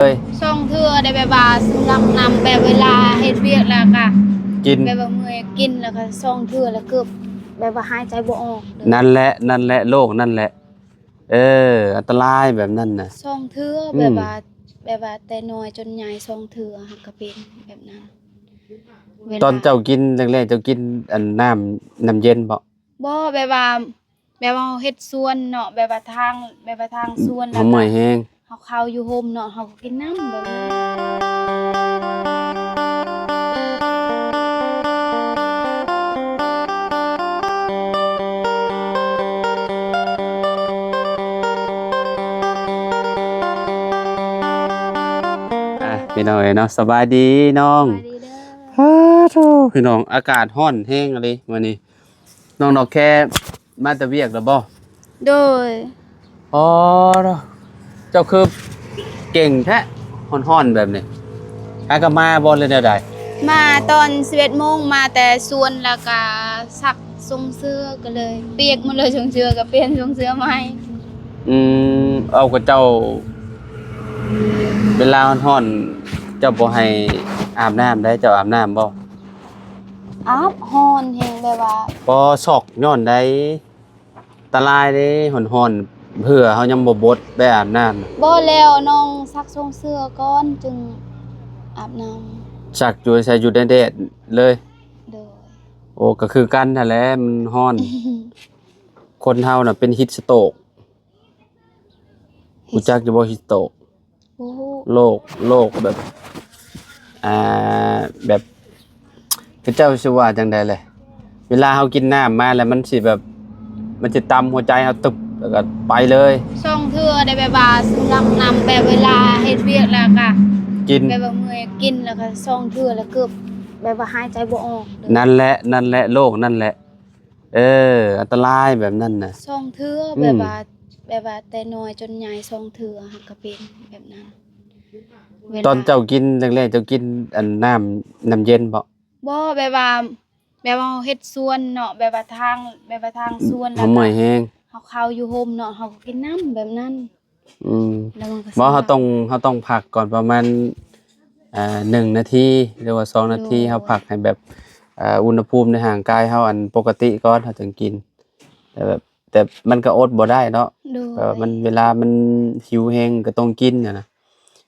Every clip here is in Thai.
เลยช่องเทื่อได้แบบว่าสำหรับนำแบบเวลาเฮ็ดเวียกแล้วก็กินแบบว่าเมื่อยกินแล้วก็ช่องเทื่อแล้วเกือบแบบว่าหายใจบ่ออกเลยนั่นแหละโรคนั่นแหละอันตรายแบบนั้นน่ะช่องเทื่ออืมแบบว่าแต่น้อยจนใหญ่ช่องเทื่อหักก็เป็นแบบนั้นเวตอนลาเจ้ากินแรกๆเจ้ากินอันน้ำเย็นบ่บ่แบบว่าเฮ็ดสวนเนาะแบบว่าทางสวนแล้เฮาวก็เมื่อยแฮงเฮาเข้าอยู่โฮมเนาะเฮาก็กินน้ำแบบนั้นพี่น้องเนาะสบายดีน้องสบายดีเด้อฮาโธพี่น้องอากาศร้อนแฮงอะลิมื้อนี้น้องดอกแค่มาแต่เวียกแล้วบ่โดย อ๋อเจ้าคือเก่งแท้ร้อนๆแบบนี้หาก็มาบ่เลยแนวใด มาตอน11โมงมาแต่สวนแล้วก็ซักทรงเสื้อก็เลย เปียกหมดเลยทรงเสื้อก็เปลี่ยนทรงเสื้อใหม่เอากับเจ้าเวลาร้อนๆเจ้าบ่ให้อาบน้ำได้เจ้าอาบน้ำบ่อาบฮ้อนแฮงแบบว่าบ่ซอกย้อนได้อันตรายเด้ร้อนๆเผื่อเฮายังบ่บดไปอาบน้ำบ่แล้วน้องซักทรงเสื้อก่อนจึงอาบน้ซักอยู่ใส่อยู่แดดๆเลยำโดย โอ้ก็คือกันนั่นแหละมันร้อน คนเฮาน่ะเป็นฮีตสโตรกรู้จักอยู่บ่ฮีตสโตรกโอ้โหโรคแบบอ่าแบบคือเจ้าสิว่าจังได๋แหละเวลาเฮากินน้ำมาแล้วมันสิแบบมันสิตำหัวใจเฮาตึบแล้วก็ไปเลย ช่องเทื่อได้แบบว่าสำหรับนำแบบเวลาเฮ็ดเวียกแล้วก็กินแบบว่าเมื่อยกินแล้วก็ช่องเทื่อแล้วเกือบแบบว่าหายใจบ่ออกเลย นั่นแหละโรคนั่นแหละอันตรายแบบนั้นน่ะช่องเทื่ออืมแบบว่าแต่น้อยจนใหญ่ช่องเทื่อหักก็เป็นแบบนั้นเวตอลานเจ้ากินแรกๆเจ้ากินอันน้ำเย็นบ่บ่แบบว่าเฮ็ดสวนเนาะแบบว่าทางสวนเฮาแล้วก็เมื่อยแฮงเฮาเข้าอยู่โฮมเนาะเฮาก็กินน้ำแบบนั้นอืมแล้วมันก็บ่สบายเฮาต้องพักก่อนประมาณ1นาทีหรือว่า2นาทีเฮาพักให้แบบอุณหภูมิในร่างกายเฮาอันปกติก่อนเฮาถึงกินแต่แบบแต่มันก็อดบ่ได้เนาะโดยมันเวลามันหิวแฮงก็ต้องกินอะนะ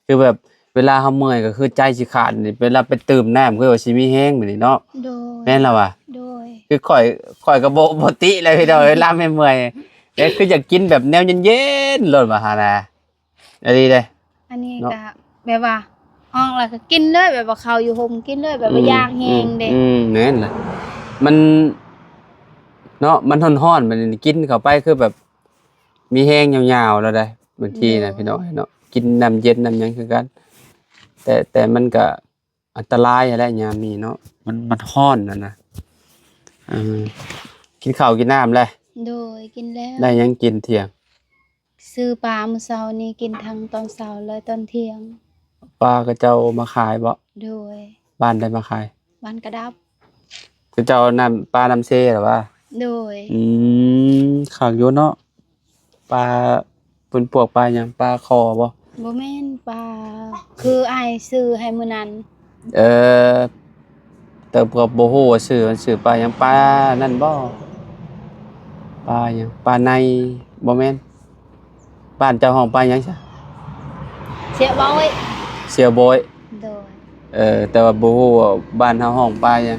คือแบบเวลาเฮาเมื่อยก็คือใจสิขาดนี่เวลาไปดื่มน้ำคือว่าสิมีแฮงแบบนี้เนาะโดยแม่นแล้วว่ะโดยคือข่อยก็บ่ติเลยพี่น้องเวลาเมื่อยๆแต่คืออยากกินแบบแนวเย็นๆโลดว่าหั่นน่ะอันนี้เด้อันนี้เนาะก็แบบว่าห้องแล้วก็กินเลยแบบว่าเข้าอยู่โฮมกินเลยแบบว่าย่างแฮงเด้แม่นล่ะมันเนาะมันร้อนๆมันกินเข้าไปคือแบบมีแฮงยาวๆแล้วได้บางทีน่ะพี่น้องเนาะกินน้ำเย็นน้ำหยังคือกันแต่มันก็อันตรายอะแหละยามนี้เนาะมันร้อนนะเออกินข้าวกินน้ำแล้วโดยกินแล้วได้หยังกินเที่ยงซื้อปลามื้อเช้านี้กินทั้งตอนเช้าและตอนเที่ยงปลาก็เจ้ามาขายบ่โดยบ้านได้มาขายบ้านกระดับคือเจ้าน้ำปลาน้ำเซเหรอวะโดยอืคักอยู่เนาะปลาเป็นพวกปลาหยังปลาคอบ่บ่แม่นปลาคืออ้ายซื้อให้มื้อนั้นเออแต่ก็บ่ฮู้ว่าชื่อมันชื่อปลาหยังปลานั่นบ่ปลาหยังปลาในบ่แม่นบ้านเจ้าห้องปลาหยังซะเสียบ่อย เสียโบยโดยแต่ว่าบ่ฮู้ว่าบ้านเฮาห้องปลาหยัง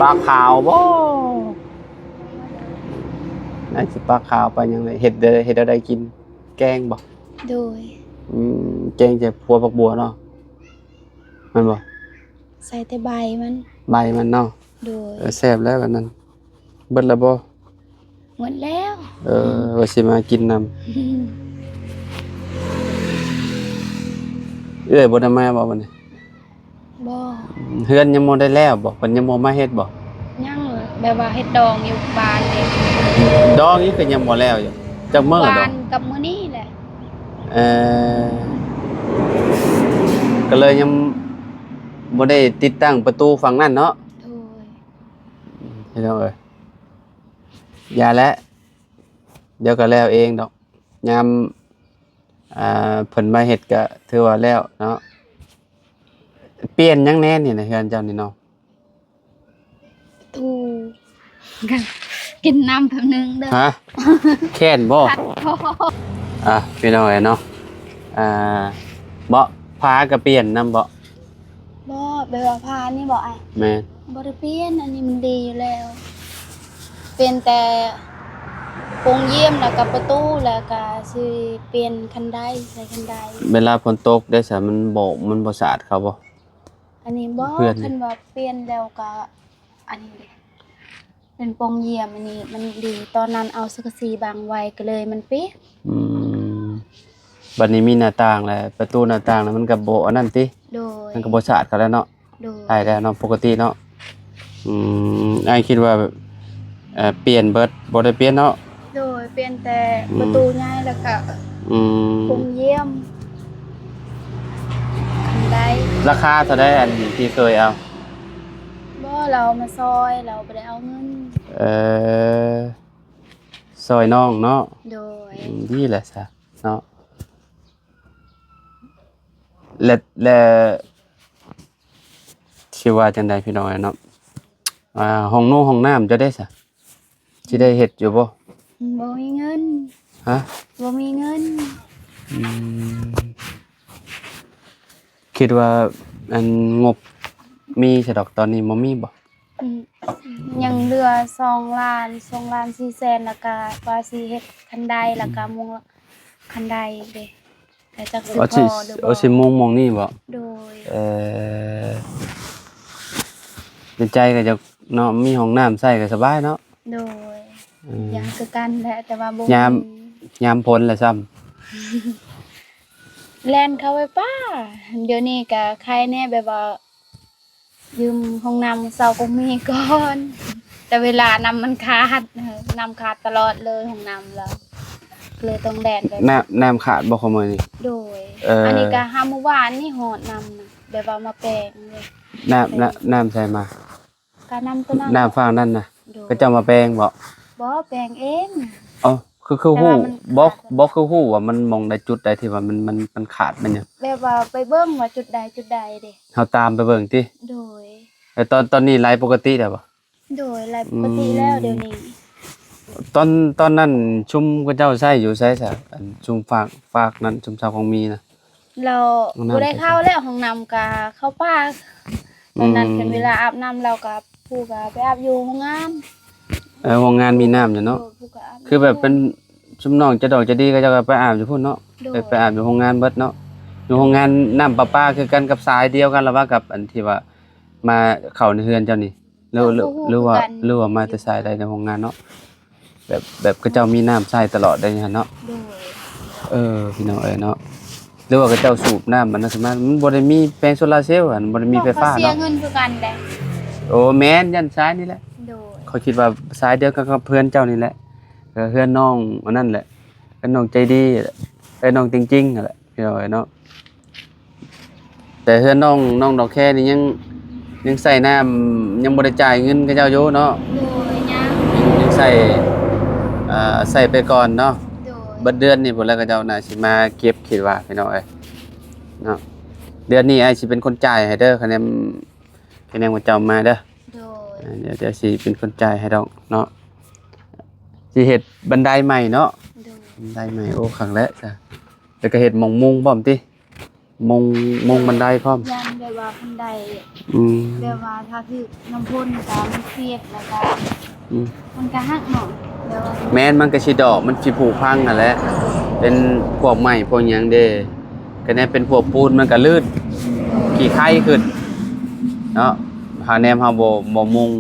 ปลาขาวบ่น่าสิปลาขาวปลาหยังเลยเฮ็ดอะไรกินแกงบ่โดยแกงจะพัวผักบัวเนาะแม่นบ่ ใส่แต่ใบมันใบมันเนาะโดยแซ่บแล้วแบบนั้นเบิดแล้วบ่หมดแล้ว ว่าสิมากินนำบ่ได้มาบ่บัดนี้บ่เฮือนยังบ่ได้แล้วบ่เพิ่นยังบ่มาเฮ็ดบ่ยังแบบว่าเฮ็ดดองอยู่บ้านเด้ ดอกนี้ก็ยังบ่แล้วอยู่จักมื้อดอบ้าก นกับมื้อนี้แหละเอ่อก็เลยยังบ่ได้ติดตั้งประตูฝั่งนั้นเนาะโดยพี่น้องเอ้ยอย่าแล้วเดี๋ยวก็แล้วเองดอก ยามเพิ่นมาเฮ็ดก็ถือว่าแล้วเนาะเปลี่ยนหยังแน่นี่นะเฮือนเจ้านี่เนาะ ถูกันกินน้ำแป๊บนึงเด้อ ฮะแค้นบ่ คัดคอ พี่น้องเนาะเบาะพาก็เปลี่ยนนำเบาะ บ่แบบว่าพานี่บ่ไอ้ แม่น บ่ได้เปลี่ยนอันนี้มันดีอยู่แล้ว เป็นแต่โปรงเยี่ยมแล้วก็ประตูแล้วก็สิเปลี่ยนคันไดใส่คันได เวลาฝนตกได้ซะมันบ่สะอาดเขาบ่ อันนี้บ่ เพื่อน คันว่าเปลี่ยนแล้วก็อันนี้เด้เป็นโปรงเยี่ยมอันนี้มันดีตอนนั้นเอาสังกะสีบังไว้ก็เลยมันเปียก อืมบัดนี้มีหน้าต่างแล้วประตูหน้าต่างแล้วมันก็บ่อันนั้นติ โดย มันก็บ่สะอาดเขาแล้วเนาะ โดย ได้แล้วเนาะปกติเนาะอ้ายคิดว่าแบบเปลี่ยนเบิดบ่ได้เปลี่ยนเนาะ โดยเปลี่ยนแต่ประตูใหญ่แล้วก็ อืม โปรงเยี่ยมคันได ราคาเท่าใดอันที่เคยเอา บ่เรามาซอยเราบ่ได้เอาเงิน เออซอยน้องเนาะ โดย ดีแหละซะเนาะและสิว่าจังไดพี่น้องเนาะห้องนู้ห้องน้ำจะได้ซะสิได้เฮ็ดอยู่บ่ บ่มีเงิน ฮะ บ่มีเงิน อืมคิดว่าอันงบมีซะดอกตอนนี้บ่มีบ่ อืมยังเหลือ2ล้าน2ล้าน4แสนแล้วก็ว่าสิเฮ็ดคันไดแล้วก็มุงคันไดอีกเด้แต่จักสิพ เอาสิ อหรือบ่ เอาสิมองนี่บ่ โดย เอ่อเป็นใจก็จะเนาะมีห้องน้ำใช้ก็สบายเนาะ โดย อืม อยากคือกันแหละแต่ว่าบ่ ยาม ยามพ้นแหละซ้ำ แล่นเข้าไปป้าเดี๋ยวนี้ก็ใครแน่แบบว่า ยืมห้องน้ำเซาก็มีก่อน แต่เวลาน้ำมันขาดน้ำขาดตลอดเลยห้องน้ำแล้วเลยต้องแล่นไป น้ำขาดบ่ขโมยนี่ โดย อั นนี้ก็หาเมื่อวานนี่หอดน้ำนะแบบว่ามาแปลงเลย น้ำใส่มา ก็น้ำตัวนั้น น้ำฟังนั่นน่ะ โดย ก็จะมาแปลงบ่ บ่แปลงเอง อ๋อคือ แต่ ฮู้ ว่ามัน บ่ ขาด บ่คือฮู้ว่ามันมองได้จุดใดที่ว่ามันขาดมันหยัง แบบว่าไปเบิ่งว่าจุดใดเด้ เฮาตามไปเบิ่งติ โดย แต่ตอนนี้ไหลปกติแล้วบ่ โดยหลายปกติแล้วเดี๋ยวนี้ ตอนนั้นชุมก็เจ้าใช้อยู่ใช้ซะอันชุมฝากนั้นชุมชาวของมีนะ เรา ห้องน้ำ บ่ได้เข้าแล้วห้องน้ำก็เข้าป่าตอนนั้นเป็นเวลาอาบน้ำเราก็ผู้ก็ไปอาบอยู่ห้องน้ำ โรงงานมีน้ำอยู่เนาะ ผู้ก็อาบ คือแบบเป็นชุมน้องจะดอกจะดีก็จะไปอาบอยู่พุ่นเนาะ โดย ไปอาบอยู่โรงงานเบิดเนาะอยู่โรงงานน้ำประปาคือกันกับสายเดียวกันหรือว่ากับอันที่ว่ามาเข้าในเฮือนเจ้านี่หรือว่ามาแต่สายใดในโรงงานเนาะแบบก็เจ้ามีน้ำใช้ตลอดได้หั่นเนาะ โดย พี่น้องเนาะหรือว่าก็เจ้าสูบน้ำมันน่ะสมามันบ่ได้มีแปลงโซลาร์เซลล์บ่ได้มีไฟฟ้า เสีย เนาะ เงินคือกันแหละ โอ้แม่นยันซ้ายนี่แหละ โดย เขาคิดว่าสายเดียวกันกับเพื่อนเจ้านี่แหละก็เพื่อนน้องอันนั้นแหละเพื่อนน้องใจดีน้องจริงๆนั่นแหละพี่น้อยเนาะแต่เพื่อนน้องดอกแค่นี่ยังใส่น้ำยังบ่ได้จ่ายเงินกับเจ้าอยู่เนาะ โดยยัง ยังใส่ไปก่อนเนาะ โดย เบิดเดือนนี่พุ่นแล้วก็เจ้าน่าสิมาเก็บคิดว่าพี่น้อยเนาะเดือนนี้ไอ้สิเป็นคนจ่ายให้เด้อคะแนนว่าเจ้ามาเด้อ โดย เดี๋ยวสิเป็นคนจ่ายให้ดอกเนาะสิเฮ็ดบันไดใหม่เนาะ โดย บันไดใหม่โอ้ครั้งแรกจ้ะแล้วก็เฮ็ดหม่องมุงพร้อมติมุงบันไดพร้อม ยันแบบว่าคันใด อืม แบบว่าถ้าคือน้ำพ่นก็มันเครียดแล้วก็ อืม มันก็หักหน่อยเดี๋ยวว่า แม้นมันก็สิดอกมันสิผุพังนั่นแหละเป็นพวกใหม่พวกหยังเด้ก็แน่เป็นพวกปูนมันก็ลื่นขี้ไข่ขึ้นเนาะหาแนมเฮาบ่มุง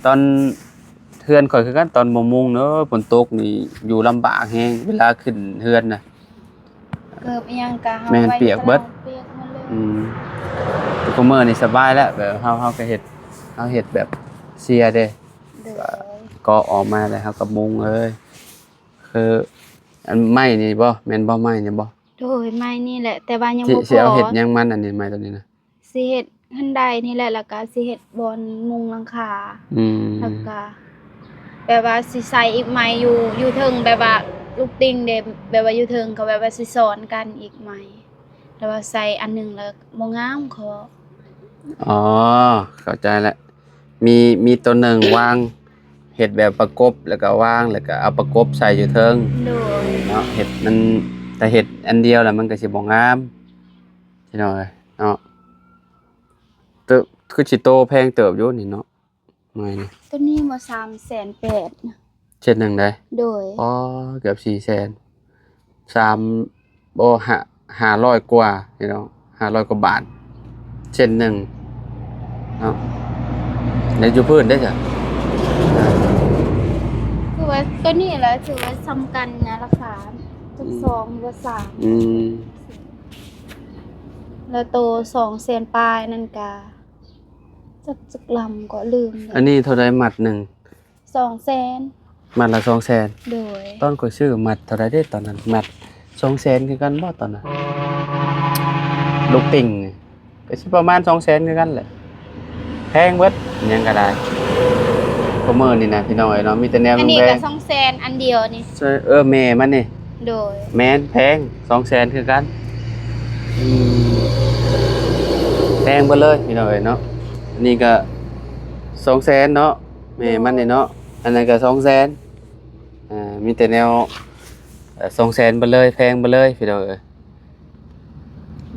ตอนเฮือนข่อยคือกันตอนบ่มุงเนาะฝนตกนี่อยู่ลำบากแฮงเวลาขึ้นเฮือนน่ะ เกิบอิหยังก็เฮา แม่น ไว้ เปียกเบิด เปียกหมดเลย แต่ก็มื้อนี่สบายแล้วแบบเฮาก็เฮ็ดแบบเสียเด้ โดย ก็ออกมาแล้วเฮาก็มุงเลยคืออันไม้นี่บ่แม่นบ่ไม้นี่บ่ โดยไม่นี่แหละ แต่ว่ายัง สิ บ่พ สิเอา อ เฮ็ดหยังมันอันนี้ไม้ตัวนี้นะ สิเฮ็ดคันใดนี่แหละแล้วก็สิเฮ็ดบอนมุงหลังคา อืม แล้วก็แบบว่าสิใส่อีกไม้อยู่เทิงแบบว่า ลูกติงเด้แบบว่าอยู่เทิงก็แบบว่าสิสอนกันอีกใหม่แล้วว่าใส่อันหนึงแล้วบ่งามเขาว่า อ๋อเข้าใจแล้วมีตัวหนึ่งวางเห็ดแบบประกบแล้วก็วางแล้วก็เอาประกบใส่อยู่เทิง โดย เนาะเห็ดมันแต่เห็ดอันเดียวแล้วมันก็สิบ่งามพี่น้องเอ้ยเนาะเติบคือสิโตแพงเติบอยู่นี่เนาะไม่นี่ ตัวนี้มา380,000นะ เช่นหนึ่งได้ โดย อ๋อเกือบ400,000 3บ่500กว่าพี่น้อง500กว่าบาทเช่นหนึ่งเนาะแล้วอยู่พื้นได้จ้ะ คือว่าตัวนี้แหละถือว่าสำคัญนะราคาจัก2หรือว่า อืม 3แล้วโต200,000ปลายนั่นก็จักลำก็ลืม อันนี้เท่าใดมัดหนึ่ง 200,000 มัดละ200,000 โดย ตอนก็ซื้อมัดเท่าใดเด้ตอนนั้นมัด200,000คือกันบ่ตอนนั้นลูกติ่งก็สิประมาณ200,000คือกันแหละแพงเบิดหยังก็ได้ก็มื้อนี่นะพี่น้องเอ้ยเนาะมีแต่แนว อันนี้ แพ ก็ ง 200,000อันเดียวนี่ แม่มันนี่ โดย แม่นแพง200,000คือกันอืมแพงเบิดเลยพี่น้องเอ้ยเนาะอันนี้ก็200,000เนาะแม่มันนี่เนาะอันนั้นก็200,000มีแต่แนว200,000เบิดเลยแพงเบิดเลยพี่น้องเอ้ย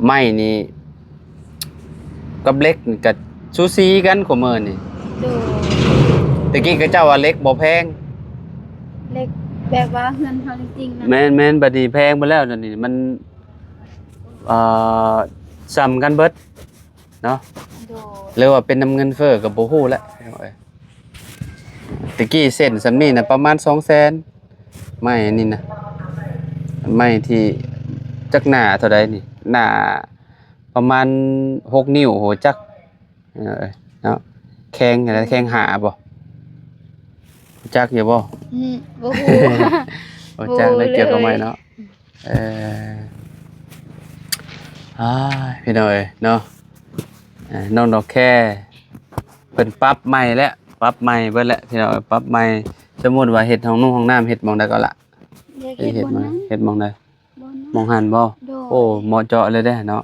ไม้นี่กับเหล็กนี่ก็สูสีกันกว่ามื้อนี่ โดย ตะกี้ก็เจ้าว่าเหล็กบ่แพง เล็กแบบว่าเงินเฮาจริงๆนะ แม่นบัดนี้แพงไปแล้วนั่นนี่มันเอ่อซ้ำกันเบิดเนาะ โดย หรือว่าเป็นน้ำเงินเฟ้อก็บ่ฮู้แหละตะกี้เส้นสำนี้น่ะประมาณ200,000ไม้อันนี้นะไม้ที่จักหน้าเท่าใดนี่หน้าประมาณ6นิ้วโหจักเนาะแข้งอะไรแข้งหาบ่จักอยู่บ่ บ่ฮู้ โอ้จังได้ โอ้เลย เกี่ยวกับไม้เนาะเออพี่น้อยเนาะน้องดอกแค่เพิ่นปรับใหม่แล้วปรับใหม่เบิดแล้วพี่น้อยปรับใหม่สมมุติว่าเฮ็ดห้องนุ่งห้องน้ำเฮ็ดหม่องใดก็ละ เรียกเฮ็ดบ่นั้น เฮ็ดหม่องใด บ่นั้น หม่องหันบ่ โดย โอ้เหมาะเจาะเลยเด้เนาะ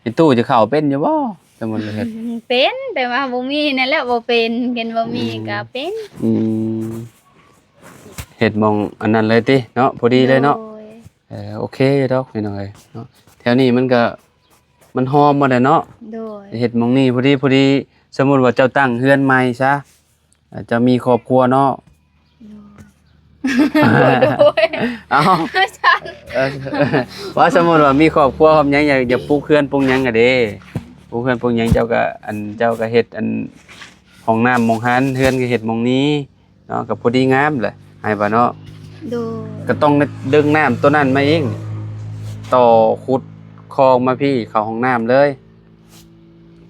พี่ตู้จะเข้าเป็นอยู่บ่สมมุติว่าเฮ็ด เป็นแต่ว่าบ่มีนั่นแหละบ่เป็นเห็นบ่มีก็เป็น อืมเฮ็ดหม่องอันนั้นเลยติเนาะพอดีเลยเนาะ โดย โอเคอยู่ดอกพี่น้อยเนาะแถวนี้มันหอมบ่ได้เนาะ โดย เฮ็ดหม่องนี้พอดีสมมุติว่าเจ้าตั้งเฮือนใหม่ซะจะมีครอบครัวเนาะ โดย เอ้า ฉัน เออว่าสมมุติว่ามีครอบครัวพร้อมหยังอยากปลูกเฮือนปลูกหยังก็เด้ปลูกเฮือนปลูกหยังเจ้าก็เฮ็ดห้องน้ำหม่องหันเฮือนก็เฮ็ดหม่องนี้เนาะก็พอดีงามแหละให้บ่เนาะ โดย ก็ต้องดึงน้ำตัวนั้นมาเองต่อขุดคลองมาพี่เข้าห้องน้ำเลย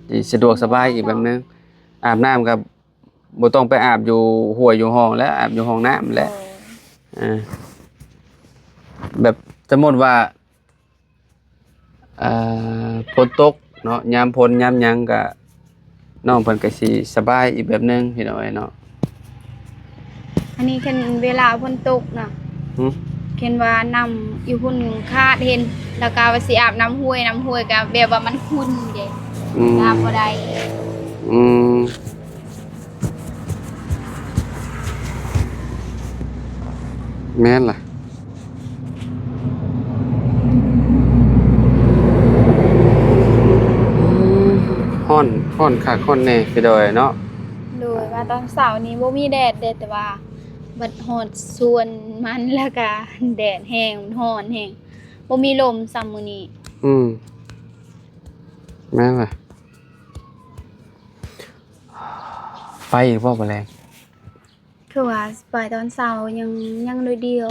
สิสะดวกสบายอีกแบบนึงอาบน้ำก็บ่ต้องไปอาบอยู่ห้วยอยู่ห้องแล้วอาบอยู่ห้องน้ำแหละ แบบสมมติว่าฝนตกเนาะยามฝนยามหยังก็น้องเพิ่นก็สิสบายอีกแบบนึงพี่น้อยเนาะ อันนี้เห็นเวลาฝนตกน่ะ หึ เห็นว่าน้ำอยู่พุ่นคาดเห็นแล้วก็ว่าสิอาบน้ำห้วยก็แบบว่ามันขุ่นเด้ อืม อาบบ่ได้ อืมแม่นล่ะฮ้อนคักฮ้อนแน่พี่น้อยเนาะ โดยว่าตอนเช้านี้บ่มีแดดเด้แต่ว่าบัดฮอดส่วนมันแล้วก็แดดแห้งมันร้อนแห้งบ่มีลมซ้ำมื้อนี้ อืมแม่นล่ะไปอีกบ่แมลง คือว่าไปตอนเช้ายังโดยเดียว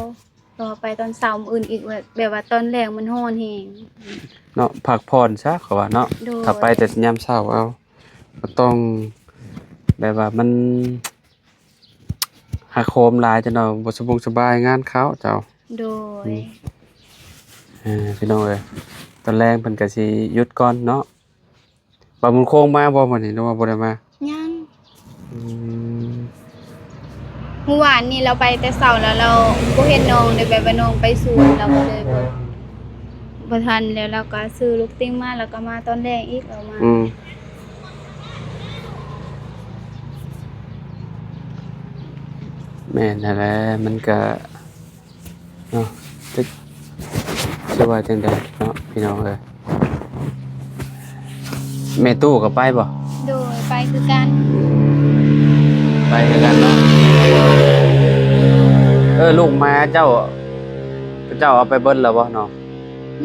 ต่อไปตอนเช้ามื้ออื่นอีกแบบว่าตอนแรงมันร้อนแห้ง เนาะพักผ่อนซะเขาว่าเนาะ โดย ถ้าไปแต่ยามเช้าเอาก็ต้องแบบว่ามันหักโหมหลายจังเนาะบ่สบายงานเขาเจ้า โดย พี่น้องเอ้ยตอนแรกเพิ่นก็สิหยุดก่อนเนาะบ่าบุญโคงมาบ่มื้อนี้หรือว่าบ่ได้มา ยัง อืม เมื่อวานนี่เราไปแต่เช้าแล้วเราบ่เห็นน้องได้แบบว่าน้องไปสวนเราก็เลยบ่ทันแล้วเราก็ซื้อลูกติ้งมาแล้วก็มาตอนแรกอีกเรามา แม่นนั่นแหละมันก็เนาะจะสิว่าจังได๋เนาะพี่น้องเอ้ยแม่ตู้ก็ไปบ่ โดยไปคือกัน ไปคือกันเนาะลูกมาเจ้าเอาไปเบิดแล้วบ่เนาะ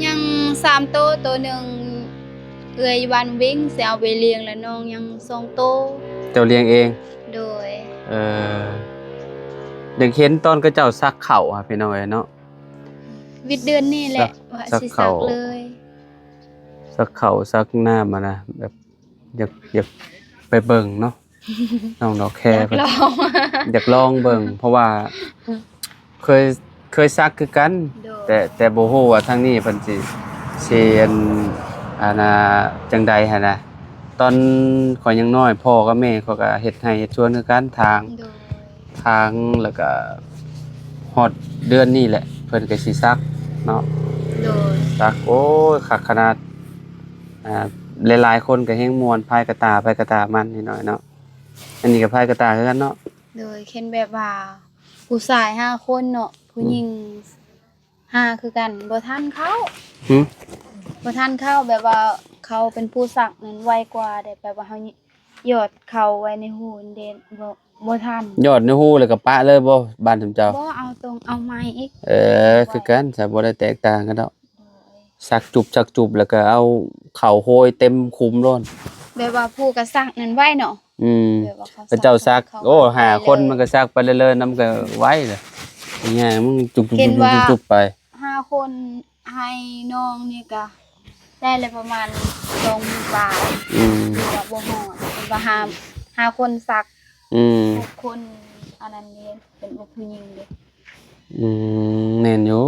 ยัง3โตวตัวหนึงเอื้อยวันวิ่งสิเอาไปเลี้ยงแล้วน้องยัง2โตว เจ้าเลี้ยงเอง โดย เอออยากเห็นตอนก็เจ้าซักข้าวอะพี่น้องเอ้ยเนาะ วิทย์เดือนนี่แหละว่า สัก สิ เขา สักเลย ซักข้าวซักน้ำอะนะแบบอยากไปเบิ่งเนาะ น้องดอกแค อยาก เพิ่น ลอง อยากลองเบิ่งเพราะว่าเคยซักคือกัน โดย แต่บ่ฮู้ว่าทางนี้เพิ่นสิอันน่ะจังใดหั่นน่ะตอนข้อยยังน้อยพ่อกับแม่เขาก็เฮ็ดให้เฮ็ดสวนคือกันทาง โดย แล้วก็ฮอดเดือนนี้แหละเพิ่นก็สิซักเนาะ โดย ซักโอ้ยคักขนาดหลายๆคนก็แฮงม่วนพายกระตามันนิดหน่อยเนาะอันนี้ก็พายกระตาคือกันเนาะ โดยเข็นแบบว่าผู้ชาย5คนเนาะผู้หญิง5คือกันบ่ทันเขา หึ บ่ทันเข้าแบบว่าเขาเป็นผู้สักนั้นไวกว่าได้แบบว่าเฮาหยอดเขาไว้ในหูนเด่นบ่ทัน ยอดในฮู้แล้วก็ปะเลยบ่บ้านเจ้า บ่เอาตรงเอาไม้อีก คือกันจะบ่ได้แตกต่างกันดอก โดย สักจุบแล้วก็เอาเข่าโหยเต็มคุมโล้น แบบว่าผู้ก็สักนั้นไว้เนาะ แบบว่า พระเจ้าซัก เขา โอ้หาคน ไปเลย มันก็ซักไปเรื่อยๆนำก็ไว้เลยง่ายๆมึงจุบไป 5คนให้น้องนี่ก็ได้เลยประมาณ20,000 บาท อืม หรือว่าบ่ฮอดเป็นว่าห้าคนสัก อืม 6คนอันนั้นนี่เป็นผู้หญิงเด้ แม่นอยู่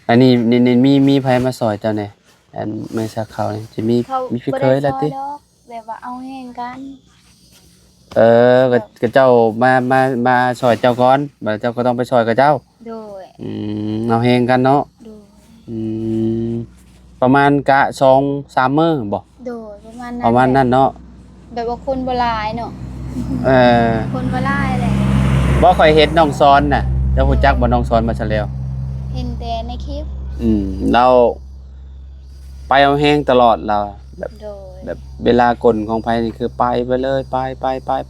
อันนี้นี่มีไผมาซอยเจ้าแหน่อันไม่ซักเขานี่จะมี เขา มีพี่ บ่ เค ได้ ยแล้วติ ซอยดอกแบบว่าเอาแห้งกัน ก็เจ้ามาซอยเจ้าก่อนบัดเจ้าก็ต้องไปซอยกับเจ้า โดย เอาแฮงกันเนาะ โดย อืมประมาณกะ2-3 มื้อบ่ โดยประมาณนั้น ประมาณนั้นเนาะ แบบว่าคนบ่หลายเนาะ เออ คนบ่หลายแหละ บ่ค่อยเห็นน้องซ้อนน่ะเจ้าฮู้จักบ่น้องซ้อนมาซะแล้ว เห็นแต่ในคลิป เราไปเอาแฮงตลอดเราแบบ โดย แบบเวลากลของไผนี่คือไปเลยไ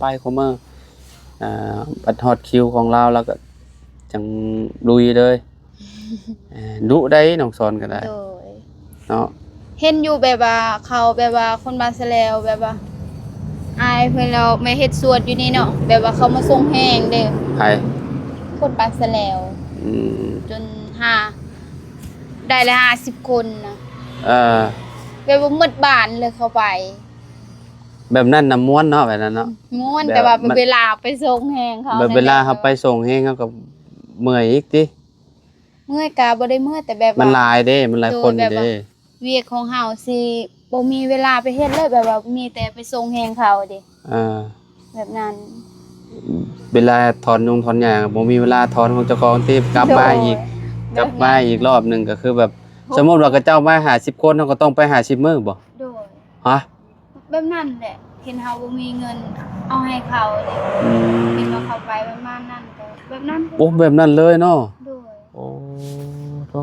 ปของมื้อบัดฮอดคิวของเราแล้วก็จังลุยเลยดุได้น้องซ้อนก็ได้ โดย เนาะ เห็นอยู่แบบว่าเขาแบบว่าคนบาสแลวแบบว่าอายเพิ่นแล้วไม่เฮ็ดสวดอยู่นี่เนาะแบบว่าเขามาส่งแห้งเด้ ไผ คนบาสแลว อืม จนได้ละ50 คนนะ เออ แบบว่าหมดบ้านเลยเข้าไป แบบนั้นน่ะม่วนเนาะแบบนั้นเนาะ ม่วน แบบ แต่ว่า มัน เวลาไปส่งแห้งเขา แบบเวลาเขาไปส่งแฮงเขาก็เมื่อยอีกติ เมื่อยกะบ่ได้เมื่อยแต่แบบ มัน ว่า หลายเด้มันหลายคนอยู่เด้ เวียกของเฮาสิบ่มีเวลาไปเฮ็ดเลยแบบว่ามีแต่ไปส่งแฮงเขาเด้ อ่า แบบนั้น เวลาถอนหญ้าบ่มีเวลาถอนของเจ้าของที่กลับมาอีก โดย กลับมาอีกรอบหนึงก็คือแบบ สมมุติว่าเขาเจ้ามา50คนเขาก็ต้องไป50มื้อบ่ โดย ฮะ แบบนั้นแหละเห็นเฮาบ่มีเงินเอาให้เขาเด้ อืม เห็นว่าเขาไปประมาณนั้นก็แบบนั้น โอ้แบบนั้นเลยเนาะ โดย โอ้โธ่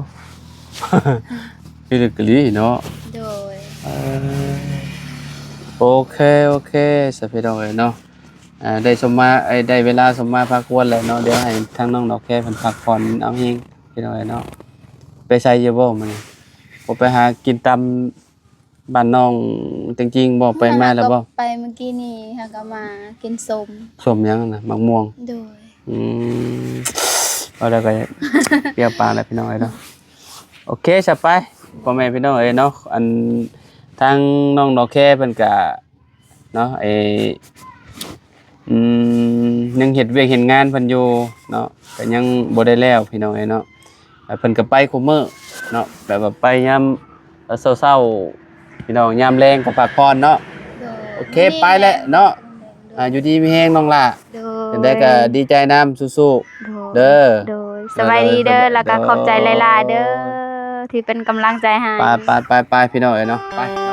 นี่ลึกอีหลีเนาะ โดย เอ่อโอเคสพี่น้องเอ้ยเนาะได้สมมาได้เวลาสมมาพักควรแล้วเนาะเดี๋ยวให้ทางน้องดอกแค่เพิ่นพักผ่อนเอาเองพี่น้องเอ้ยเนาะไปใส่อยู่บ่มื้อนี้บ่ไปหากินตามบ้านน้องจริงๆบ่ไปมาแล้วบ่ ไปเมื่อกี้นี้เฮาก็มากินส้ม ส้มหยังน่ะมะม่วง โดย อืมเอาแล้วก็เปรี้ยวปากแล้วพี่น้องเอ้ยเนาะโอเคสไปพ่อแม่พี่น้องเอ้ยเนาะอันทางน้องดอกแค่เพิ่นก็เนาะยังเฮ็ดเวียกเฮ็ดงานเพิ่นอยู่เนาะก็ยังบ่ได้แล้วพี่น้องเอ้ยเนาะเพิ่นก็ไปคุมื้อเนาะแบบว่าไปยามเช้าๆพี่น้องยามแลงก็พักผ่อนเนาะ โดย โอเคไปแล้วเนาะอยู่ดีมีแฮงน้องล่ะ โดย จังได้ก็ดีใจนำสู้ๆเด้อ โดยสบายดีเด้อแล้วก็ขอบใจหลายๆเด้อที่เป็นกำลังใจให้ ไปพี่น้องเอ้ยเนาะไป